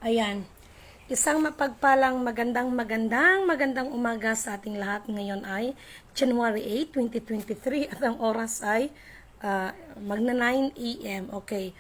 Ayan. Isang mapagpalang magandang umaga sa ating lahat. Ngayon ay January 8, 2023 at ang oras ay magna 9 a.m. Okay.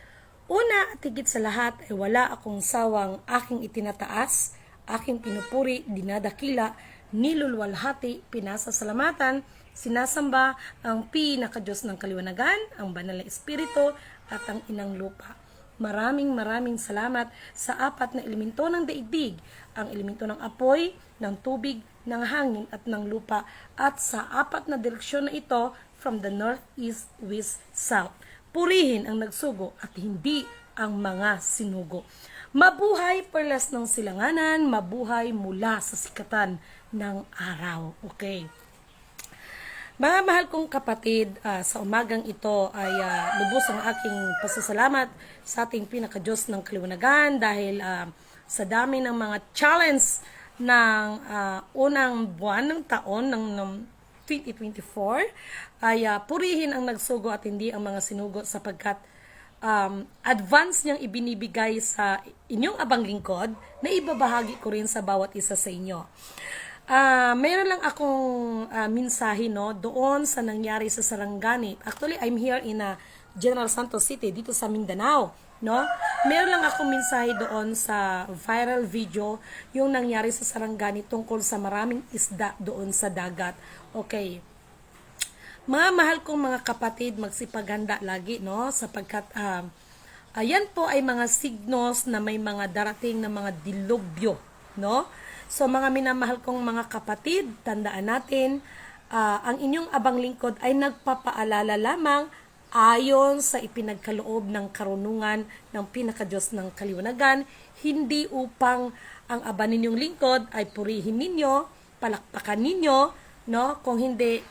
Una at higit sa lahat ay wala akong sawang aking itinataas, aking pinupuri, dinadakila, nilulwalhati, pinasasalamatan, sinasamba ang pinakadiyos ng kaliwanagan, ang banal na espiritu at ang inang lupa. Maraming salamat sa apat na elemento ng daigdig, ang elemento ng apoy, ng tubig, ng hangin at ng lupa, at sa apat na direksyon na ito from the north, east, west, south. Purihin ang nagsugo at hindi ang mga sinugo. Mabuhay perlas ng silanganan, mabuhay mula sa sikatan ng araw. Okay. Mga mahal kong kapatid, sa umagang ito ay lubos ang aking pasasalamat sa ating pinakadiyos ng kaliwanagan dahil sa dami ng mga challenge ng unang buwan ng taon ng 2024 ay purihin ang nagsugo at hindi ang mga sinugo sapagkat advance niyang ibinibigay sa inyong abang lingkod na ibabahagi ko rin sa bawat isa sa inyo. Mayroon lang akong mensahe doon sa nangyari sa Sarangani. Actually, I'm here in General Santos City, dito sa Mindanao. Mayroon lang akong mensahe doon sa viral video, yung nangyari sa Sarangani tungkol sa maraming isda doon sa dagat. Okay. Mga mahal kong mga kapatid, magsipaganda lagi, sapagkat ayan po ay mga signos na may mga darating na mga dilubyo, So mga minamahal kong mga kapatid, tandaan natin, ang inyong abang lingkod ay nagpapaalala lamang ayon sa ipinagkaloob ng karunungan ng pinakadiyos ng kaliwanagan, hindi upang ang aba ninyong lingkod ay purihin ninyo, palakpakan ninyo, kung hindi,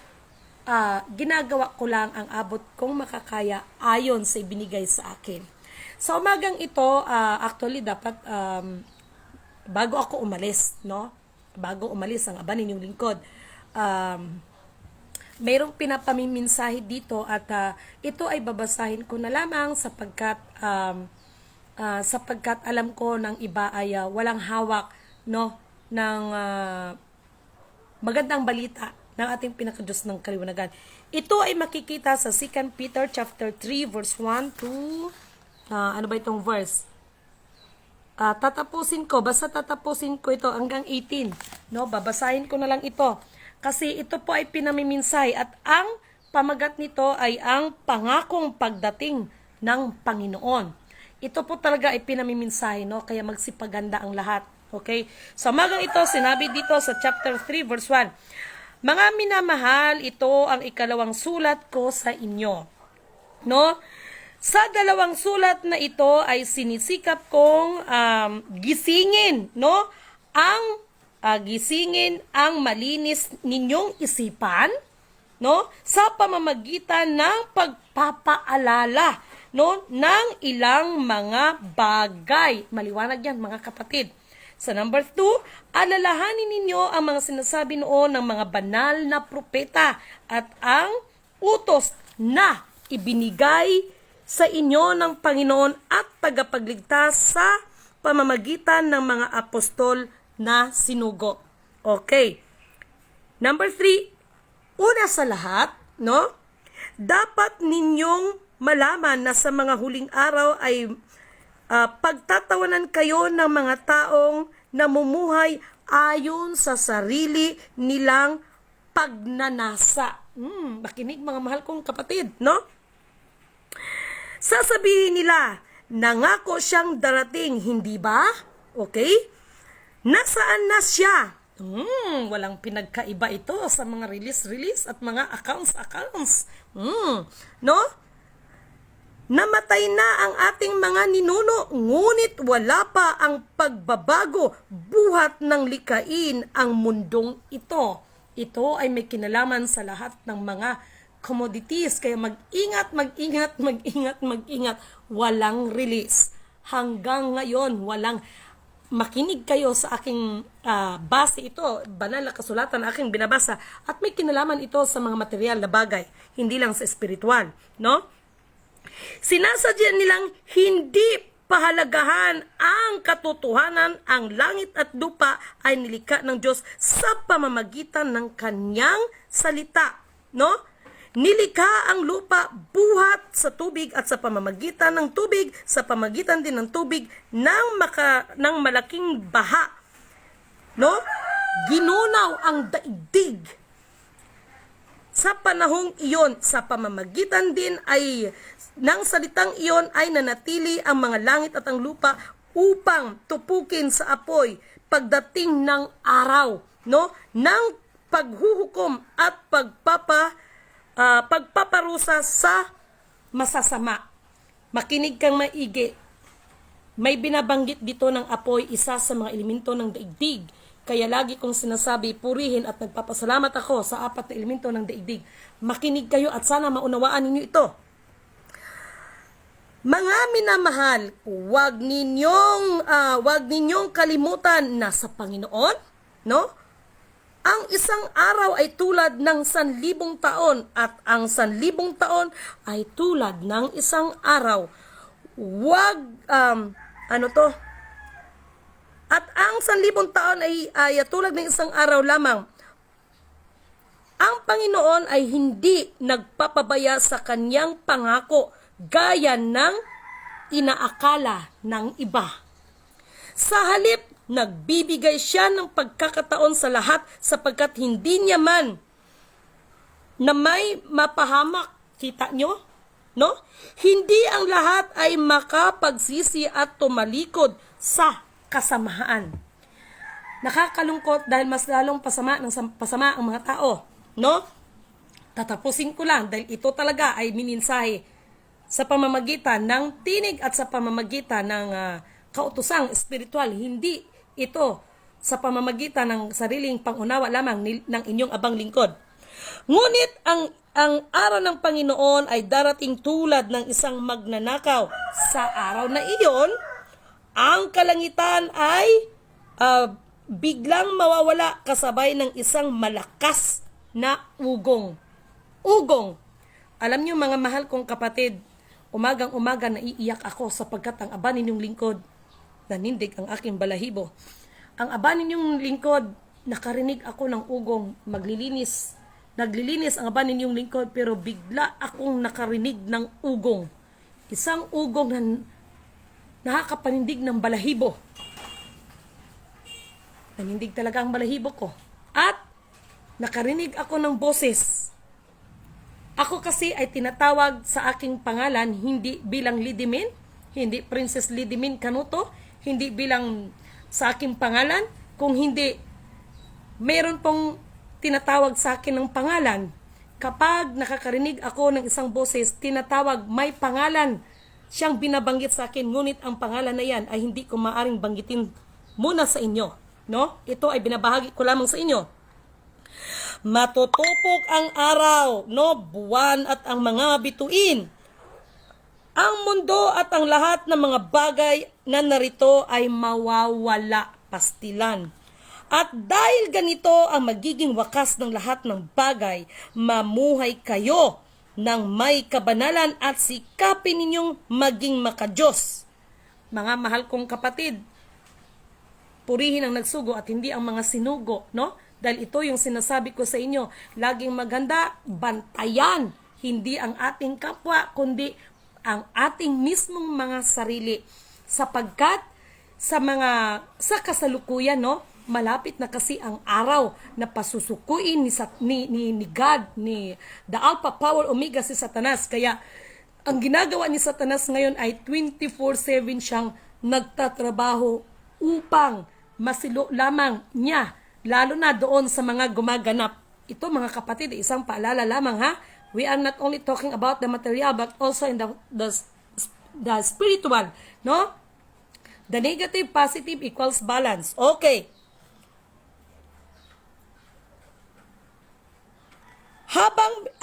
ginagawa ko lang ang abot kong makakaya ayon sa ibinigay sa akin. Sa umagang ito, actually dapat bago ako umalis, bago umalis ang aba ninyong lingkod, mayroong pinapamimensahe dito at ito ay babasahin ko na lamang sapagkat alam ko ng iba ay walang hawak ng magandang balita ng ating pinakadiyos ng kaliwanagan. Ito ay makikita sa 2 Peter chapter 3 verse 1 to ano ba itong verse? Basta tatapusin ko ito hanggang 18. Babasahin ko na lang ito. Kasi ito po ay pinamiminsay at ang pamagat nito ay ang pangakong pagdating ng Panginoon. Ito po talaga ay pinamiminsay, kaya magsipaganda ang lahat. Okay? Sa umagang ito, sinabi dito sa chapter 3 verse 1, mga minamahal, ito ang ikalawang sulat ko sa inyo. Sa dalawang sulat na ito ay sinisikap kong gisingin, gisingin ang malinis ninyong isipan, sa pamamagitan ng pagpapaalala, ng ilang mga bagay. Maliwanag yan, mga kapatid. Sa number 2, alalahanin ninyo ang mga sinasabi noon ng mga banal na propeta at ang utos na ibinigay sa inyo ng Panginoon at tagapagligtas sa pamamagitan ng mga apostol na sinugo. Okay. Number 3, una sa lahat, dapat ninyong malaman na sa mga huling araw ay pagtatawanan kayo ng mga taong namumuhay ayon sa sarili nilang pagnanasa. Makinig mga mahal kong kapatid, Sasabihin nila, nangako siyang darating, hindi ba? Okay? Nasaan na siya? Walang pinagkaiba ito sa mga release at mga accounts. Namatay na ang ating mga ninuno, ngunit wala pa ang pagbabago, buhat ng likain ang mundong ito. Ito ay may kinalaman sa lahat ng mga commodities, kaya mag-ingat. Walang release. Hanggang ngayon, makinig kayo sa aking base ito, banal na kasulatan aking binabasa, at may kinalaman ito sa mga material na bagay, hindi lang sa espiritual, Sinasadya nilang hindi pahalagahan ang katotohanan, ang langit at lupa ay nilikha ng Diyos sa pamamagitan ng kanyang salita, no? Nilikha ang lupa buhat sa tubig at sa pamamagitan ng tubig, sa pamamagitan din ng tubig ng malaking baha, no? Ginunaw ang daigdig. Sa panahong iyon, sa pamamagitan din ay ng salitang iyon ay nanatili ang mga langit at ang lupa upang tupukin sa apoy pagdating ng araw, no? Ng paghuhukom at pagpaparusa sa masasama. Makinig kang maigi. May binabanggit dito ng apoy, isa sa mga elemento ng daigdig. Kaya lagi kong sinasabi, purihin at nagpapasalamat ako sa 4 na elemento ng daigdig. Makinig kayo at sana maunawaan ninyo ito. Mga minamahal, huwag ninyong kalimutan na sa Panginoon, no? Ang isang araw ay tulad ng 1,000 taon at ang 1,000 taon ay tulad ng isang araw. Huwag, At ang 1,000 taon ay tulad ng isang araw lamang. Ang Panginoon ay hindi nagpapabaya sa kanyang pangako gaya ng inaakala ng iba. Sa halip, nagbibigay siya ng pagkakataon sa lahat sapagkat hindi niya man na may mapahamak. Kita nyo? No? Hindi ang lahat ay makapagsisi at tumalikod sa kasamahan. Nakakalungkot dahil mas lalong pasama ang mga tao, no? Tatapusin ko lang dahil ito talaga ay mininsahe sa pamamagitan ng tinig at sa pamamagitan ng kautosang espiritual. Hindi ito sa pamamagitan ng sariling pangunawa lamang ng inyong abang lingkod. Ngunit ang araw ng Panginoon ay darating tulad ng isang magnanakaw. Sa araw na iyon, ang kalangitan ay biglang mawawala kasabay ng isang malakas na ugong. Ugong. Alam niyo mga mahal kong kapatid, umagang-umaga naiiyak ako sapagkat ang aba ninyong lingkod, nanindig ang aking balahibo. Ang aba ninyong lingkod, nakarinig ako ng ugong, maglilinis. Naglilinis ang aba ninyong lingkod pero bigla akong nakarinig ng ugong. Isang ugong na nakakapanindig ng balahibo. Nanindig talaga ang balahibo ko. At nakarinig ako ng boses. Ako kasi ay tinatawag sa aking pangalan hindi bilang Lidimin, hindi Princess Lidimin Canuto, hindi bilang sa aking pangalan, kung hindi meron pong tinatawag sa akin ng pangalan. Kapag nakakarinig ako ng isang boses, tinatawag may pangalan siyang binabanggit sa akin, ngunit ang pangalan na yan ay hindi ko maaring banggitin muna sa inyo, no? Ito ay binabahagi ko lamang sa inyo. Matutupok ang araw, no? Buwan at ang mga bituin. Ang mundo at ang lahat ng mga bagay na narito ay mawawala, pastilan. At dahil ganito ang magiging wakas ng lahat ng bagay, mamuhay kayo ng may kabanalan at sikapin ninyong maging makadiyos. Mga mahal kong kapatid, purihin ang nagsugo at hindi ang mga sinugo, no? Dahil ito yung sinasabi ko sa inyo, laging maganda, bantayan, hindi ang ating kapwa, kundi ang ating mismong mga sarili. Sapagkat sa kasalukuyan, no? Malapit na kasi ang araw na pasusukuin ni God, ni the Alpha Power Omega si Satanas. Kaya ang ginagawa ni Satanas ngayon ay 24/7 siyang nagtatrabaho upang masilo lamang niya, lalo na doon sa mga gumaganap. Ito mga kapatid, isang paalala lamang ha. We are not only talking about the material but also in the spiritual, no? The negative positive equals balance. Okay.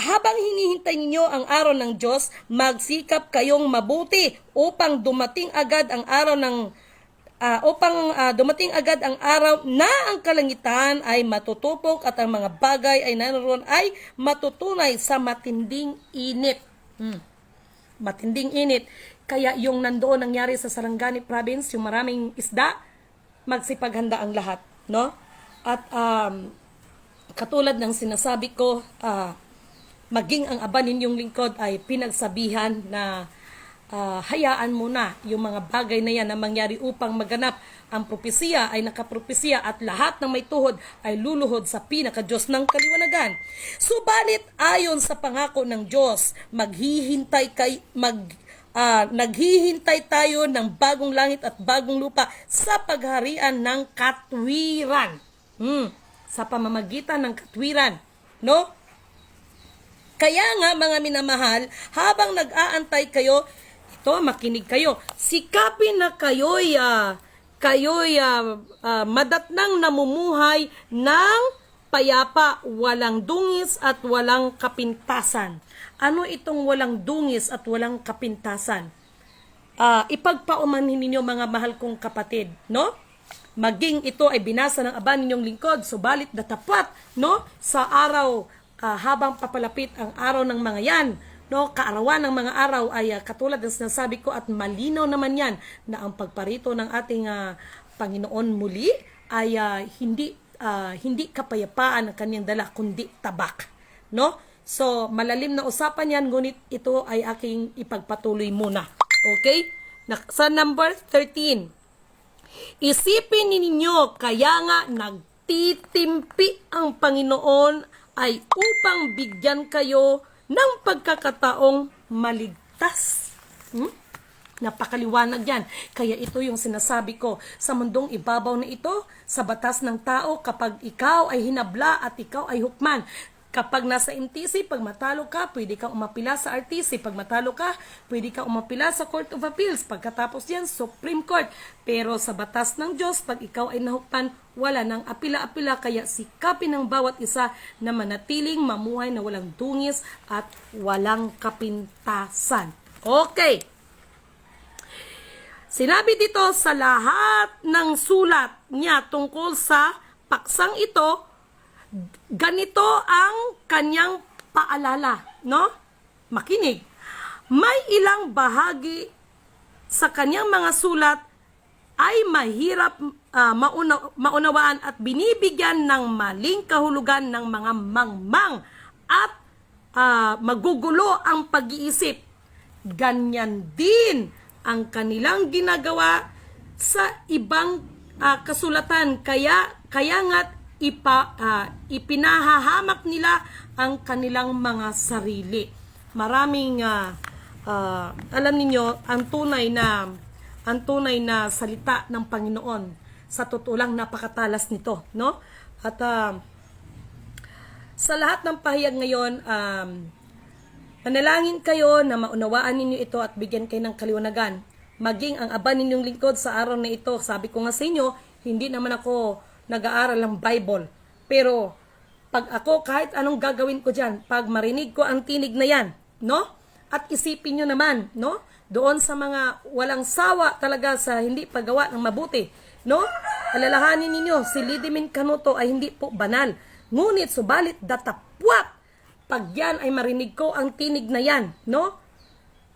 Habang hinihintay ninyo ang araw ng Diyos, magsikap kayong mabuti upang dumating agad ang araw na ang kalangitan ay matutupok at ang mga bagay ay naroon ay matutunay sa matinding init. Matinding init. Kaya yung nandoon nangyari sa Sarangani province, yung maraming isda, magsipaghanda ang lahat, no? At katulad ng sinasabi ko, maging ang aba ninyong lingkod ay pinagsabihan na hayaan mo na yung mga bagay na yan na mangyari upang maganap ang propesiya ay nakapropesiya at lahat ng may tuhod ay luluhod sa pinaka-Diyos ng kaliwanagan. Subalit ayon sa pangako ng Diyos, naghihintay tayo ng bagong langit at bagong lupa sa pagharian ng katwiran. Sa pamamagitan ng katwiran, no? Kaya nga mga minamahal, habang nag-aantay kayo, ito, makinig kayo. Sikapin na kayo'y madatnang namumuhay ng payapa, walang dungis at walang kapintasan. Ano itong walang dungis at walang kapintasan? Ipagpaumanhin ninyo mga mahal kong kapatid, no? Maging ito ay binasa ng aba ninyong lingkod, subalit datapat, no? Sa araw, habang papalapit ang araw ng mga yan, no, kaarawan ng mga araw ay katulad ng sinasabi ko at malinaw naman yan na ang pagparito ng ating Panginoon muli ay hindi kapayapaan ang kanyang dala kundi tabak, no? So malalim na usapan yan, ngunit ito ay aking ipagpatuloy muna. Okay? Sa number 13. Isipin ninyo, kaya nga nagtitimpi ang Panginoon ay upang bigyan kayo ng pagkakataong maligtas. Napakaliwanag yan. Kaya ito yung sinasabi ko, sa mundong ibabaw na ito, sa batas ng tao, kapag ikaw ay hinabla at ikaw ay hukman, kapag nasa MTC, pag matalo ka, pwede kang umapila sa RTC. Pag matalo ka, pwede kang umapila sa Court of Appeals. Pagkatapos yan, Supreme Court. Pero sa batas ng Diyos, pag ikaw ay nahukman, wala nang apila-apila. Kaya sikapin ng bawat isa na manatiling mamuhay na walang dungis at walang kapintasan. Okay. Sinabi dito sa lahat ng sulat niya tungkol sa paksang ito, ganito ang kanyang paalala, no? Makinig. May ilang bahagi sa kanyang mga sulat ay mahirap maunawaan at binibigyan ng maling kahulugan ng mga mangmang at magugulo ang pag-iisip. Ganyan din ang kanilang ginagawa sa ibang kasulatan. Kaya nga't ipinahahamak nila ang kanilang mga sarili. Maraming alam niyo ang tunay na salita ng Panginoon. Sa totoo lang napakatalas nito, no? At sa lahat ng pahayag ngayon, manalangin kayo na maunawaan ninyo ito at bigyan kayo ng kaliwanagan. Maging ang aba ninyong lingkod sa araw na ito, sabi ko nga sa inyo, hindi naman ako nag-aaral ng Bible. Pero, pag ako, kahit anong gagawin ko dyan, pag marinig ko ang tinig na yan, no? At isipin nyo naman, no? Doon sa mga walang sawa talaga sa hindi paggawa ng mabuti, no? Alalahanin ninyo, si Lidimin Canuto ay hindi po banal. Ngunit, subalit datapwat, pag yan ay marinig ko ang tinig na yan, no?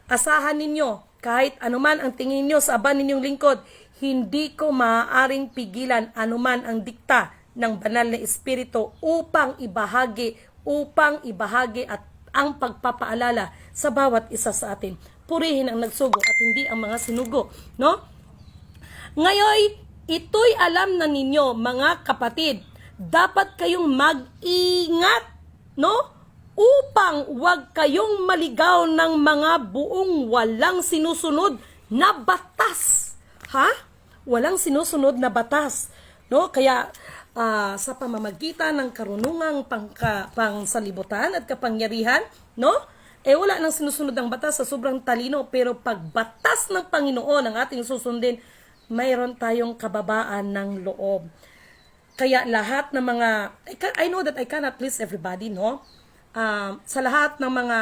Asahan ninyo, kahit anuman ang tingin nyo sa aba ninyong lingkod, hindi ko maaaring pigilan anuman ang dikta ng banal na espiritu upang ibahagi at ang pagpapaalala sa bawat isa sa atin. Purihin ang nagsugo at hindi ang mga sinugo, no? Ngayon, ito'y alam na ninyo, mga kapatid, dapat kayong mag-ingat, no? Upang huwag kayong maligaw ng mga buong walang sinusunod na batas. Ha? Walang sinusunod na batas, no? Kaya sa pamamagitan ng karunungang pangsalibutan at kapangyarihan, no? Wala nang sinusunod ang batas sa sobrang talino, pero pag batas ng Panginoon ang ating susundin, mayroon tayong kababaan ng loob. Kaya lahat ng mga I know that I cannot please everybody, no? Sa lahat ng mga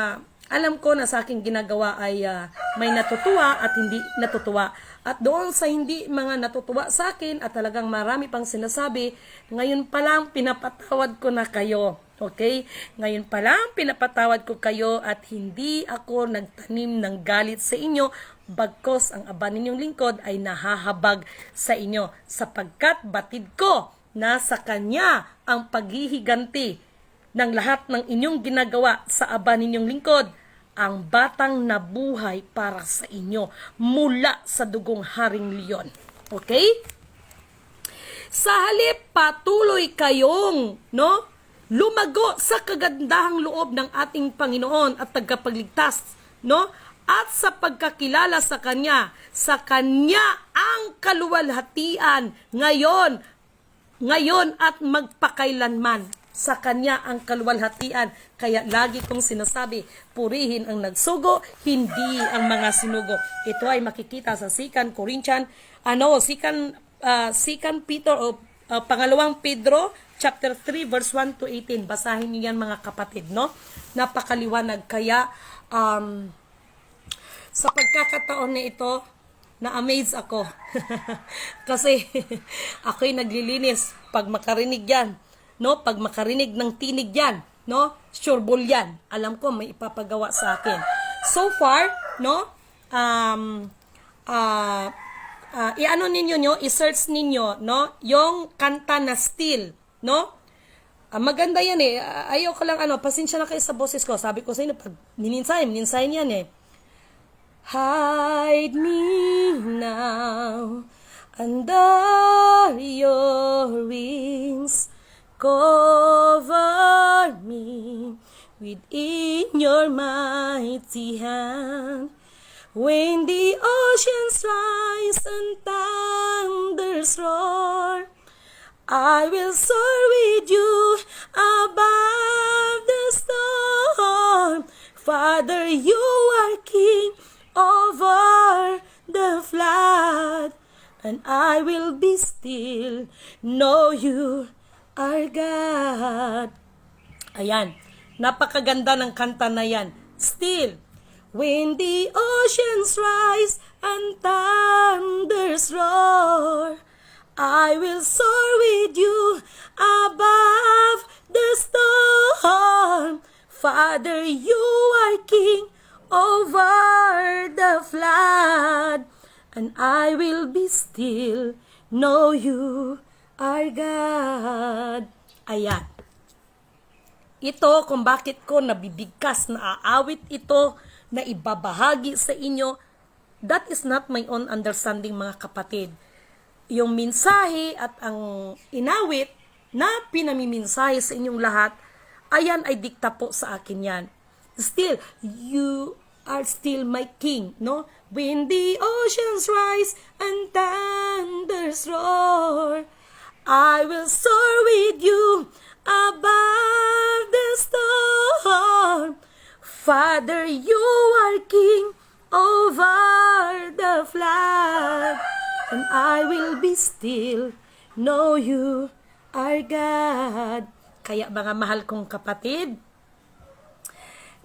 alam ko na sa aking ginagawa ay may natutuwa at hindi natutuwa. At doon sa hindi mga natutuwa sa akin at talagang marami pang sinasabi, ngayon pa lang pinapatawad ko na kayo. Okay? Ngayon pa lang pinapatawad ko kayo at hindi ako nagtanim ng galit sa inyo. bagkos ang aba ninyong lingkod ay nahahabag sa inyo, sapagkat batid ko na sa Kanya ang paghihiganti ng lahat ng inyong ginagawa sa aba ninyong lingkod, ang batang nabuhay para sa inyo mula sa dugong Haring Leon. Okay? Sa halip, patuloy kayong, lumago sa kagandahang loob ng ating Panginoon at tagapagligtas, at sa pagkakilala sa Kanya ang kaluwalhatian ngayon at magpakailanman. Sa Kanya ang kaluwalhatian. Kaya lagi kong sinasabi, purihin ang nagsugo, hindi ang mga sinugo. Ito ay makikita sa 2 Peter o pangalawang Pedro chapter 3 verse 1 to 18. Basahin niyo yan mga kapatid, Napakaliwanag. Kaya sa pagkakataon na ito, na-amaze ako. Kasi ako'y naglilinis pag makarinig yan. Pag makarinig ng tinig yan, sureball yan. Alam ko may ipapagawa sa akin. So far, i-ano ninyo i-search ninyo, yung kanta na Still, maganda yan eh. Ayaw ko lang pasensya na kayo sa boses ko. Sabi ko sa inyo, pag mininsayin yan eh. Hide me now under your wings. Cover me within your mighty hand. When the oceans rise and thunders roar, I will soar with you above the storm. Father, you are king over the flood, and I will be still, know you are God. Ayan, napakaganda ng kanta na yan. Still, when the oceans rise and thunders roar, I will soar with you above the storm. Father, you are king over the flood, and I will be still, know you are God. Ayan. Ito kung bakit ko nabibigkas na aawit ito na ibabahagi sa inyo. That is not my own understanding, mga kapatid. Yung mensahe at ang inawit na pinamimensahe sa inyong lahat, ayan ay dikta po sa akin yan. Still, you are still my king, When the oceans rise and thunders roar, I will soar with you above the storm. Father, you are king over the flood, and I will be still, know you are God. Kaya mga mahal kong kapatid,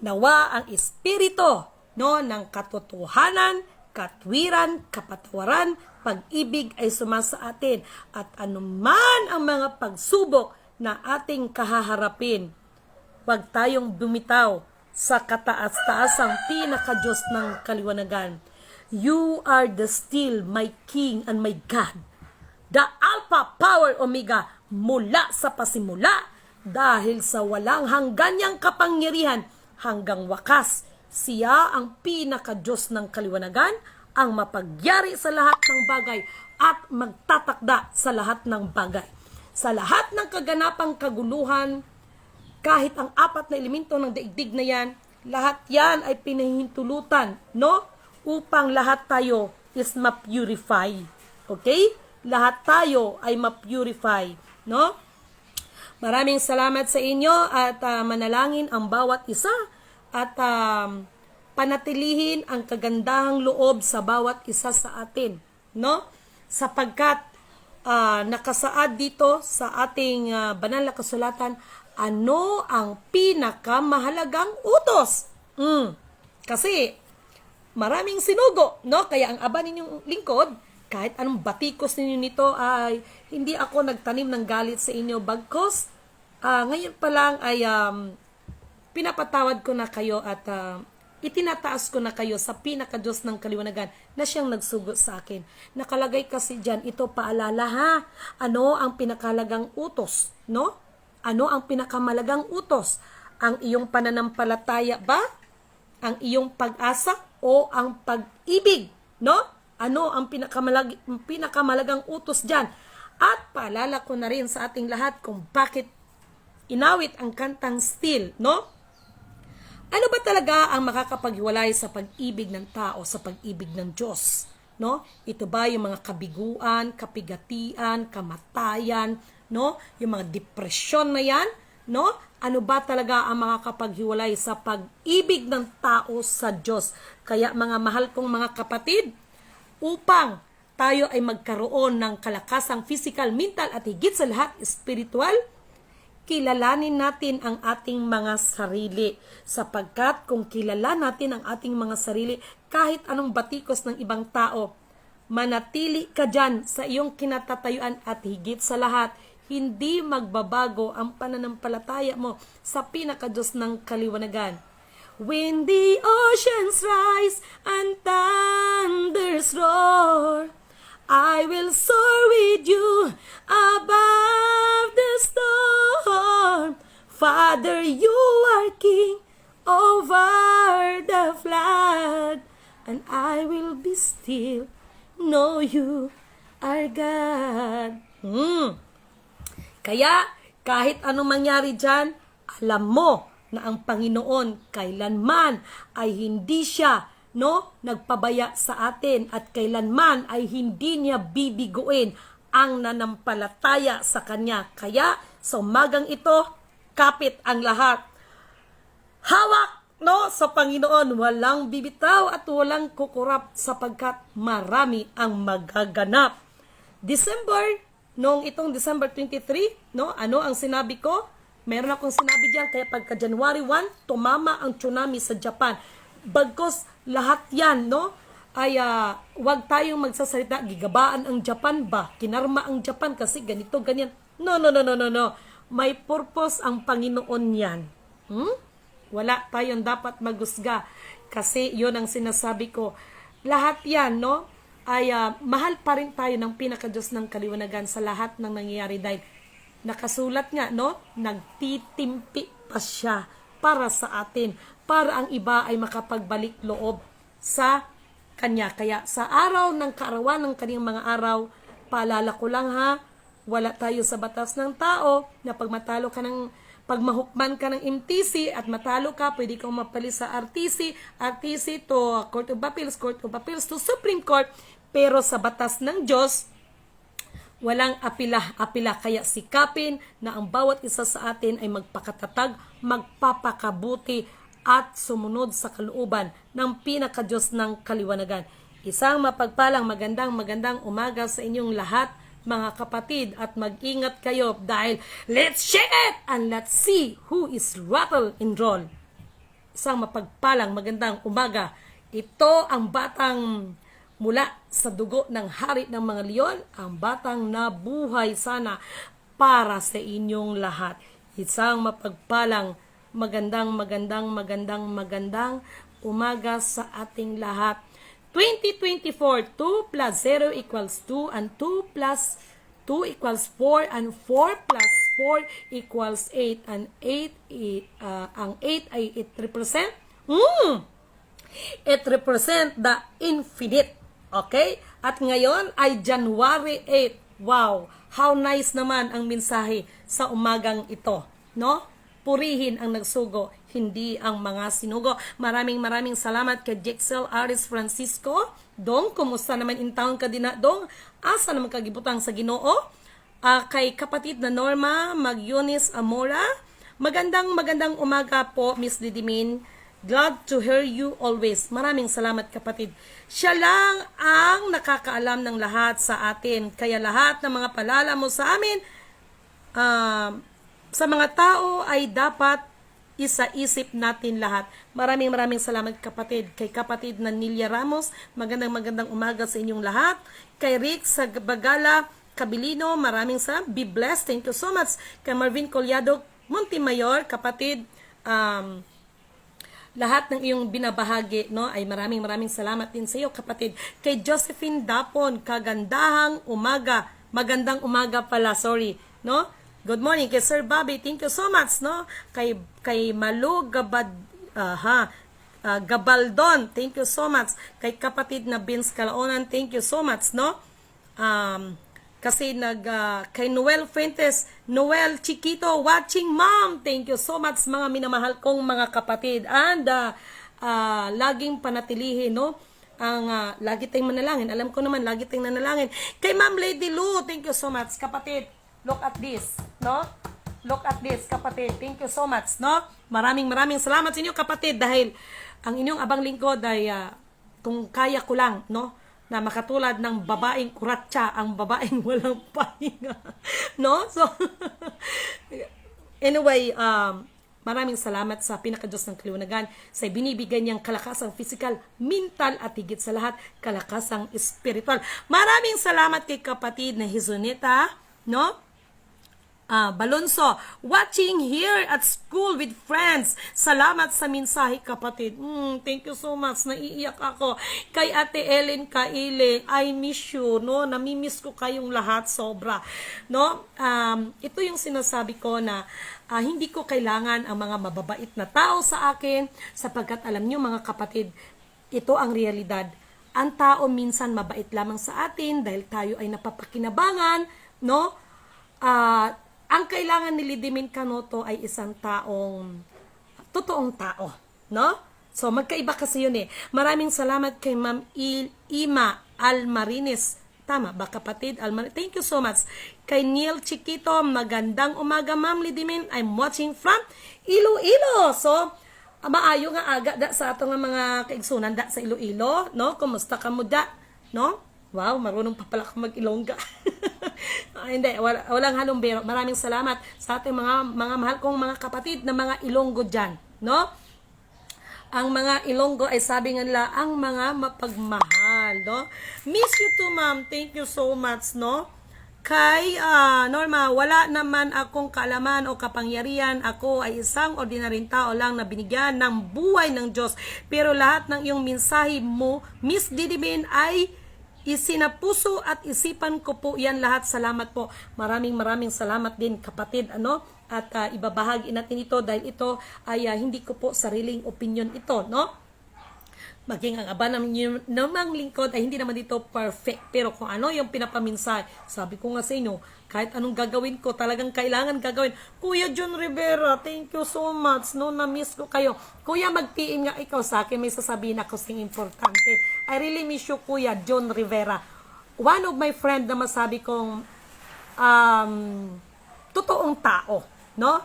nawa ang espiritu ng katotohanan, katwiran, kapatawaran, pag-ibig ay sumasa atin, at anuman ang mga pagsubok na ating kahaharapin, huwag tayong bumitaw sa kataas-taasang pinaka-Diyos ng kaliwanagan. You are the still my King and my God, the Alpha, Power, Omega, mula sa pasimula, dahil sa walang hanggan niyang kapangyarihan hanggang wakas. Siya ang pinaka-Diyos ng kaliwanagan, ang mapagyari sa lahat ng bagay at magtatakda sa lahat ng bagay. Sa lahat ng kaganapang kaguluhan, kahit ang 4 na elemento ng daigdig na yan, lahat yan ay pinahintulutan, upang lahat tayo is ma-purify. Okay? Lahat tayo ay ma-purify, Maraming salamat sa inyo at manalangin ang bawat isa at panatilihin ang kagandahang loob sa bawat isa sa atin, Sapagkat nakasaad dito sa ating banal na kasulatan, ano ang pinakamahalagang utos? Kasi maraming sinugo, Kaya ang aba ninyong lingkod, kahit anong batikos ninyo nito, ay hindi ako nagtanim ng galit sa inyo, bagkos ngayon pa lang ay pinapatawad ko na kayo at itinataas ko na kayo sa pinaka-Diyos ng kaliwanagan na siyang nagsugo sa akin. Nakalagay kasi dyan, ito paalala ha, ano ang pinakalagang utos, no? Ano ang pinakamalagang utos? Ang iyong pananampalataya ba? Ang iyong pag-asa o ang pag-ibig, no? Ano ang pinakamalagang utos dyan? At paalala ko na rin sa ating lahat kung bakit inawit ang kantang Still, no? Ano ba talaga ang makakapaghiwalay sa pag-ibig ng tao, sa pag-ibig ng Diyos? No? Ito ba yung mga kabiguan, kapigatian, kamatayan, no? Yung mga depresyon na yan, no? Ano ba talaga ang makakapaghiwalay sa pag-ibig ng tao sa Diyos? Kaya mga mahal kong mga kapatid, upang tayo ay magkaroon ng kalakasang physical, mental at higit sa lahat spiritual, kilalanin natin ang ating mga sarili. Sapagkat kung kilala natin ang ating mga sarili, kahit anong batikos ng ibang tao, manatili ka dyan sa iyong kinatatayuan at higit sa lahat, hindi magbabago ang pananampalataya mo sa pinaka-Diyos ng kaliwanagan. When the oceans rise and thunders roar, I will soar with you above the storm. Father, you are king over the flood, and I will be still, know you are God. Kaya, kahit anong mangyari dyan, alam mo na ang Panginoon kailanman ay hindi siya nagpabaya sa atin at kailanman ay hindi niya bibiguin ang nanampalataya sa Kanya. Kaya sa umagang ito, kapit ang lahat. Hawak sa Panginoon, walang bibitaw at walang kukurap sapagkat marami ang magaganap. Noong itong December 23, ano ang sinabi ko? Meron akong sinabi diyan, kaya pagka January 1, tumama ang tsunami sa Japan. Bagkos lahat yan, ay wag tayong magsasalita, gigabaan ang Japan ba? Kinarma ang Japan kasi ganito, ganyan. No. May purpose ang Panginoon yan. Wala tayong dapat magusga. Kasi yon ang sinasabi ko. Lahat yan, ay mahal pa rin tayo ng pinaka-Diyos ng kaliwanagan sa lahat ng nangyayari dahil nakasulat nga, nagtitimpi pa siya para sa atin, para ang iba ay makapagbalik loob sa Kanya. Kaya sa araw ng kaarawan ng kaniyang mga araw, paalala ko lang ha, wala tayo sa batas ng tao na pag mahukman ka ng MTC at matalo ka, pwede kang mapali sa RTC to Court of Appeals to Supreme Court, pero sa batas ng Diyos, walang apila. Kaya sikapin na ang bawat isa sa atin ay magpakatatag, magpapakabuti at sumunod sa kalooban ng pinaka-Diyos ng kaliwanagan. Isang mapagpalang magandang umaga sa inyong lahat, mga kapatid, at mag-ingat kayo dahil let's shake it and let's see who is rattle and roll. Isang mapagpalang magandang umaga. Ito ang batang mula sa dugo ng hari ng mga leon, ang batang nabuhay sana para sa inyong lahat. Isang mapagpalang magandang umaga sa ating lahat. 2024, 2 plus 0 equals 2 and 2 plus 2 equals 4 and 4 plus 4 equals 8 and 8 ang 8 ay it represent the infinite. Okay? At ngayon ay January 8. Wow! How nice naman ang mensahe sa umagang ito, Purihin ang nagsugo, hindi ang mga sinugo. Maraming salamat kay Jexel Aris Francisco. Dong, kumusta naman in town ka din na, Dong? Asa naman kagibutang sa Ginoo? Kay kapatid na Norma Magyunis Amora. Magandang umaga po, Miss Didimin. Glad to hear you always. Maraming salamat, kapatid. Siya lang ang nakakaalam ng lahat sa atin. Kaya lahat ng mga palala mo sa amin, sa mga tao ay dapat isa-isip natin lahat. Maraming salamat, kapatid. Kay kapatid na Nilia Ramos, magandang umaga sa inyong lahat. Kay Rick Sagbagala Kabilino, maraming salamat. Be blessed. Thank you so much. Kay Marvin Collado Montemayor, kapatid, lahat ng iyong binabahagi, no, ay maraming salamat din sa iyo, kapatid. Kay Josephine Dapon, kagandahang umaga. Magandang umaga pala, sorry, no? Good morning kay Sir Bobby. Thank you so much, no? Kay Malu Gabaldon. Thank you so much. Kay kapatid na Vince Calaonan, thank you so much, no? Kasi kay Noel Fuentes, Noel Chiquito, watching mom. Thank you so much, mga minamahal kong mga kapatid. And laging panatilihin, no? Ang lagi tayong manalangin. Alam ko naman, lagi tayong nanalangin. Kay Ma'am Lady Lou, thank you so much, kapatid. Look at this, no? Look at this, kapatid. Thank you so much, no? Maraming salamat sa inyo, kapatid, dahil ang inyong abang lingkod ay kung kaya ko lang, no, na makatulad ng babaeng kuratsa, ang babaeng walang pahinga, no? So, anyway, maraming salamat sa pinakadiyos ng kaliwanagan sa binibigay niyang kalakasang physical, mental, at higit sa lahat, kalakasang spiritual. Maraming salamat kay kapatid na Hizoneta, no? Balonso, watching here at school with friends. Salamat sa mensahe, kapatid. Thank you so much. Naiiyak ako. Kay Ate Ellen Kailing, I miss you, no? Namimiss ko kayong lahat sobra, no? Ito yung sinasabi ko na hindi ko kailangan ang mga mababait na tao sa akin, sapagkat alam nyo, mga kapatid, ito ang realidad. Ang tao minsan mabait lamang sa atin dahil tayo ay napapakinabangan, no? Ang kailangan ni Lidimin Canoto ay isang totoong tao, no? So, magkaiba kasi yun eh. Maraming salamat kay Ma'am Ima Almarines. Tama ba, kapatid? Thank you so much. Kay Neil Chiquito, magandang umaga, Ma'am Lidimin. I'm watching from Iloilo. So, maayo nga aga da sa ato nga mga kaigsunan da sa Iloilo, no? Kumusta ka mo da, no? Wow, marunong pa pala ako mag-Ilongga. Hindi, walang halumbero. Maraming salamat sa ating mga mahal kong mga kapatid na mga Ilonggo dyan, no? Ang mga Ilonggo ay sabi nga nila, ang mga mapagmahal, no? Miss you too, ma'am. Thank you so much, no? Kay Norma, wala naman akong kaalaman o kapangyarihan. Ako ay isang ordinaryong tao lang na binigyan ng buhay ng Diyos. Pero lahat ng iyong mensahe mo, Miss Didibin, ay isinapuso at isipan ko po yan lahat. Salamat po. Maraming salamat din, kapatid, ano? At ibabahagi natin ito dahil ito ay hindi ko po sariling opinion ito, no? Maging ang aba namang lingkod ay hindi naman dito perfect. Pero kung ano yung pinapaminsay, sabi ko nga sa inyo, kahit anong gagawin ko, talagang kailangan gagawin. Kuya John Rivera, thank you so much. No, na-miss ko kayo. Kuya, mag-PM nga ikaw sa akin. May sasabihin ako sing importante. I really miss you, Kuya John Rivera. One of my friend na masabi kong totoong tao, no?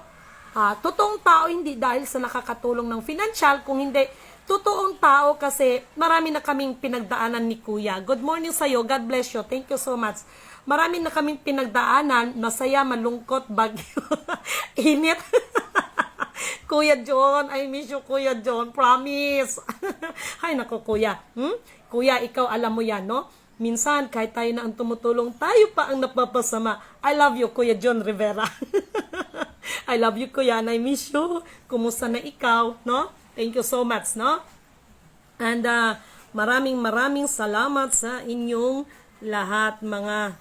Totoong tao hindi dahil sa nakakatulong ng financial, kung hindi totoong tao kasi marami na kaming pinagdaanan ni Kuya. Good morning sa'yo. God bless you. Thank you so much. Marami na kaming pinagdaanan. Masaya, malungkot, bagyo, init. Kuya John, I miss you, Kuya John. Promise. Ay, nako, Kuya. Kuya, ikaw alam mo yan, no? Minsan, kahit tayo na ang tumutulong, tayo pa ang napapasama. I love you, Kuya John Rivera. I love you, Kuya, and I miss you. Kumusta na ikaw, no? Thank you so much, no? And maraming salamat sa inyong lahat, mga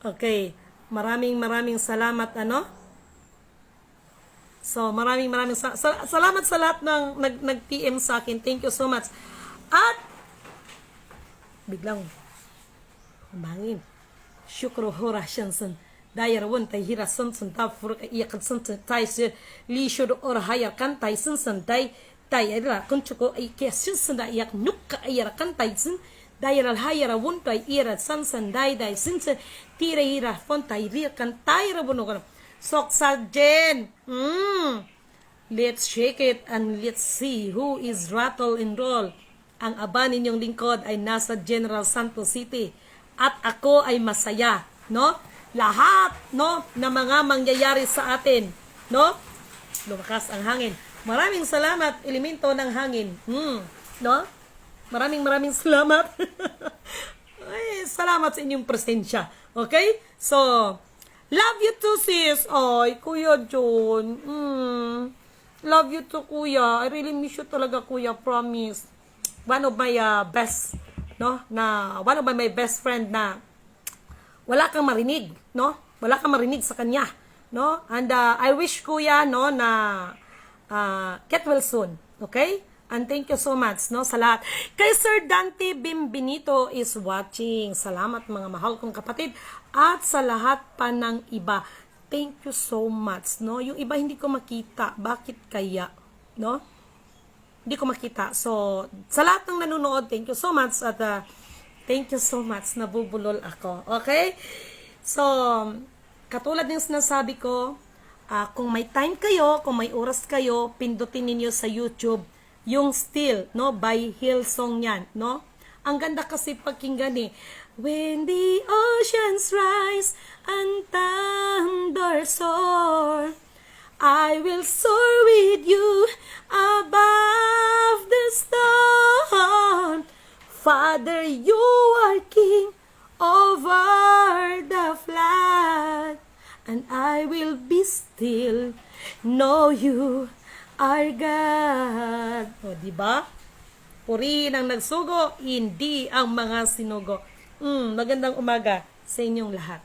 okay. Maraming salamat, ano? So, maraming salamat sa lahat ng nag-PM sa akin. Thank you so much. At biglang humangin. Shukro hora shansan. Dayar won tay hira sansan ta furuk iyakat sansan tay sir li shur or hayar kan tay sansan tay ayra kun chuko ay ke sansan da iyak nukka ayra kan tay sin dayar al hayara won tay ira sansan day sansan tira hira fon tay rir kan tay ra bono kan sok sa jen let's shake it and let's see who is rattle and roll. Ang aba ninyong lingkod ay nasa General Santos City at ako ay masaya, no? Lahat, no, na mga mangyayari sa atin, no? Lumakas ang hangin. Maraming salamat, elemento ng hangin. No? Maraming salamat. Ay, salamat sa inyong presensya. Okay? So, love you too, sis. Ay, Kuya John. Love you too, kuya. I really miss you talaga, kuya. Promise. One of my best, no? One of my best friend na wala kang marinig, no? Wala kang marinig sa kanya, no? And I wish, kuya, no, na get well soon. Okay? And thank you so much, no, sa lahat. Kay Sir Dante Bimbinito is watching. Salamat, mga mahal kong kapatid. At sa lahat pa ng iba, thank you so much, no? Yung iba hindi ko makita. Bakit kaya, no? Hindi ko makita. So, sa lahat ng nanonood, thank you so much. At thank you so much. Nabubulol ako. Okay? So, katulad ng sinasabi ko, kung may time kayo, kung may oras kayo, pindutin ninyo sa YouTube yung Still, no? By Hillsong yan, no? Ang ganda kasi pakinggan eh. When the oceans rise and thunder soar, I will soar with you above the storm. Father, you are king over the flood, and I will be still, know you are God. O, diba? Purihin ang nagsugo, hindi ang mga sinugo. Magandang umaga sa inyong lahat.